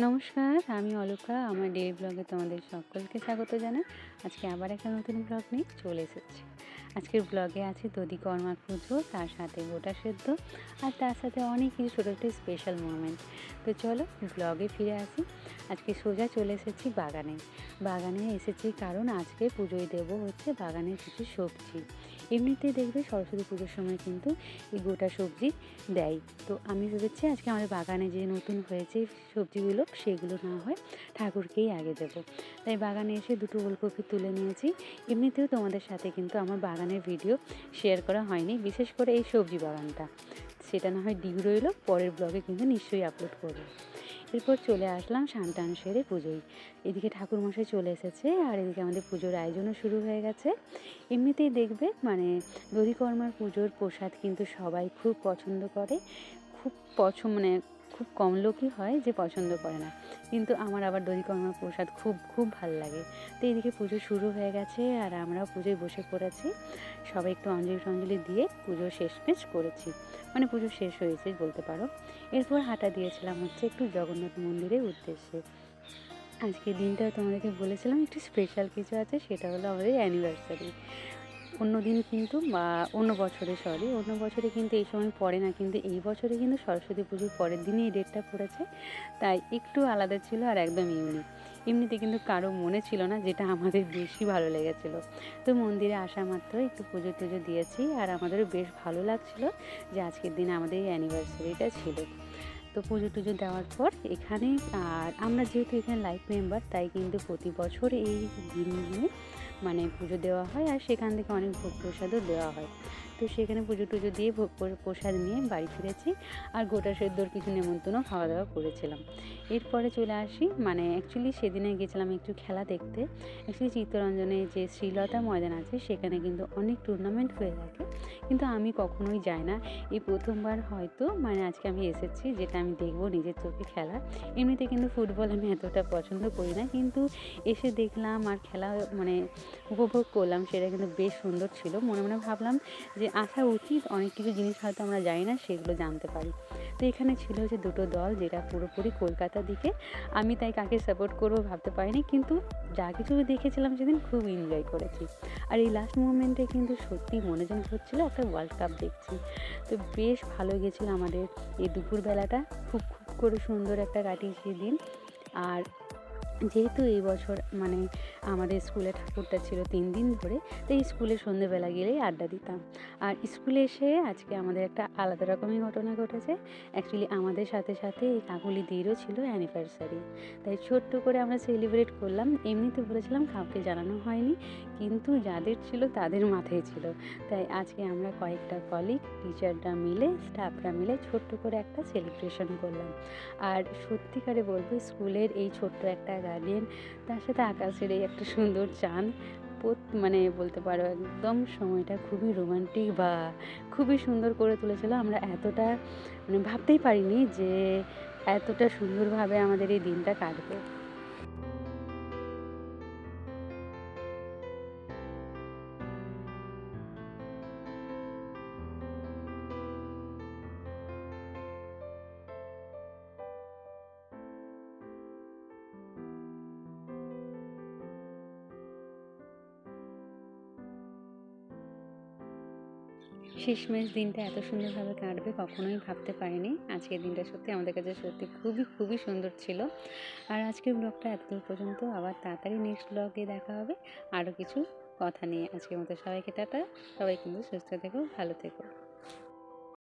নমস্কার, আমি অলকা। আমার ডেইলি ব্লগে তোমাদের সকলকে স্বাগত জানাই। আজকে আবার একটা নতুন ব্লগ নিয়ে চলে এসেছি। আজকের ব্লগে আছে দধি কর্মার পুজো, তার সাথে গোটা সেদ্ধ, আর তার সাথে অনেক কিছু ছোটো ছোটো স্পেশাল মোমেন্ট। তো চলো ব্লগে ফিরে আসি। আজকে সোজা চলে এসেছি বাগানে এসেছি কারণ আজকে পুজোয় দেবো হচ্ছে বাগানের কিছু সবজি। এমনিতে দেখবে সরস্বতী পুজোর সময় কিন্তু এই গোটা সবজি দেয়। তো আমি ভেবেছি আজকে আমাদের বাগানে যে নতুন হয়েছে সবজিগুলো সেগুলো না হয় ঠাকুরকেই আগে দেবো। তাই বাগানে এসে দুটো ওলকপি তুলে নিয়েছি। এমনিতেও তোমাদের সাথে কিন্তু আমার বাগানের ভিডিও শেয়ার করা হয়নি, বিশেষ করে এই সবজি বাগানটা। সেটা না হয় ডিউ রইল, পরের ব্লগে কিন্তু নিশ্চয়ই আপলোড করবো। এরপর চলে আসলাম স্নান সেরে পুজোয়। এদিকে ঠাকুরমশাই চলে এসেছে আর এদিকে আমাদের পুজোর আয়োজনও শুরু হয়ে গেছে। এমনিতেই দেখবে দধিকর্মার পুজোর প্রসাদ কিন্তু সবাই খুব পছন্দ করে। খুব কম লোকই হয় যে পছন্দ করে না, কিন্তু আমার আবার দধিকর্মার প্রসাদ খুব ভালো লাগে। তো এদিকে পুজো শুরু হয়ে গেছে আর আমরাও পুজোয় বসে পড়েছি। সবাই একটু অঞ্জলি দিয়ে পুজো শেষ করেছি, পুজো শেষ হয়েছে বলতে পারো। এরপর হাঁটা দিয়েছিলাম হচ্ছে একটু জগন্নাথ মন্দিরের উদ্দেশ্যে। আজকের দিনটা তোমাদেরকে বলেছিলাম একটু স্পেশাল কিছু আছে, সেটা হলো আমাদের অ্যানিভার্সারি। অন্য বছরে কিন্তু এই সময় পড়ে না, কিন্তু এই বছরে কিন্তু সরস্বতী পুজোর পরের দিনই এই ডেটটা পড়েছে, তাই একটু আলাদা ছিল আর একদম ইউনিক। এমনিতে কিন্তু কারো মনে ছিল না, যেটা আমাদের বেশি ভালো লেগেছিলো। তো মন্দিরে আসা মাত্র একটু পুজো টুজো দিয়েছি আর আমাদেরও বেশ ভালো লাগছিলো যে আজকের দিনে আমাদের এই অ্যানিভার্সারিটা ছিল। তো পুজো টুজো দেওয়ার পর এখানে, আর আমরা যেহেতু এখানে লাইফ মেম্বার, তাই কিন্তু প্রতি বছর এই দিনে পুজো দেওয়া হয় আর সেখান থেকে অনেক ভোগ প্রসাদও দেওয়া হয়। তো সেখানে পুজো টুজো দিয়ে ভোগ প্রসাদ নিয়ে বাড়ি ফিরেছি আর গোটা সেদ্ধর কিছু নেমন্তন্ন খাওয়া দাওয়া করেছিলাম। এরপরে চলে আসি অ্যাকচুয়ালি সেদিনে গেছিলাম একটু খেলা দেখতে। অ্যাকচুয়ালি চিত্তরঞ্জনে যে শ্রীলতা ময়দান আছে সেখানে কিন্তু অনেক টুর্নামেন্ট হয়ে থাকে, কিন্তু আমি কখনোই যাই না। এই প্রথমবার হয়তো আজকে আমি এসেছি, যেটা আমি দেখবো নিজের চোখে খেলা। এমনিতে কিন্তু ফুটবল আমি এতটা পছন্দ করি না, কিন্তু এসে দেখলাম আর খেলা উপভোগ করলাম, সেটা কিন্তু বেশ সুন্দর ছিল। মনে ভাবলাম যে আসা উচিত, অনেক কিছু জিনিস হয়তো আমরা জানি না, সেগুলো জানতে পারি। তো এখানে ছিল যে দুটো দল, যেটা পুরোপুরি কলকাতার দিকে। আমি তাই কাকে সাপোর্ট করবো ভাবতে পারিনি, কিন্তু যা কিছু দেখেছিলাম সেদিন খুব এনজয় করেছি। আর এই লাস্ট মোমেন্টে কিন্তু সত্যি মনে যেন হচ্ছিলো একটা ওয়ার্ল্ড কাপ দেখছি। তো বেশ ভালো গেছিলো আমাদের এই দুপুরবেলাটা, খুব করে সুন্দর একটা কাটিয়েছি দিন। আর যেহেতু এই বছর আমাদের স্কুলে ঠাকুরটা ছিল 3 দিন ধরে, তাই স্কুলে সন্ধেবেলা গেলেই আড্ডা দিতাম। আর স্কুলে এসে আজকে আমাদের একটা আলাদা রকমই ঘটনা ঘটেছে। অ্যাকচুয়ালি আমাদের সাথে এই কাকুলিদিরও ছিল অ্যানিভার্সারি, তাই ছোট্ট করে আমরা সেলিব্রেট করলাম। এমনিতে বলেছিলাম, কাউকে জানানো হয়নি, কিন্তু যাদের ছিল তাদের মাথায় ছিল। তাই আজকে আমরা কয়েকটা কলিগ, টিচাররা মিলে, স্টাফরা মিলে ছোট্ট করে একটা সেলিব্রেশন করলাম। আর সত্যিকারে বলবো, স্কুলের এই ছোট্ট একটা গার্ডেন, তার সাথে আকাশের এই একটা সুন্দর চাঁদ, বলতে পারো একদম সময়টা খুবই রোমান্টিক বা খুবই সুন্দর করে তুলেছিল। আমরা এতটা ভাবতেই পারিনি যে এতটা সুন্দরভাবে আমাদের এই দিনটা কাটবে। শেষমেশ দিনটা এত সুন্দরভাবে কাটবে কখনোই ভাবতে পারিনি। আজকের দিনটা সত্যি আমাদের কাছে সত্যি খুবই সুন্দর ছিল। আর আজকের ব্লগটা এতদূর পর্যন্ত, আবার তাড়াতাড়ি নেক্সট ব্লগে দেখা হবে আরও কিছু কথা নিয়ে। আজকের মতো সবাইকে টাটা। সবাই কিন্তু সুস্থ থেকো, ভালো থেকো।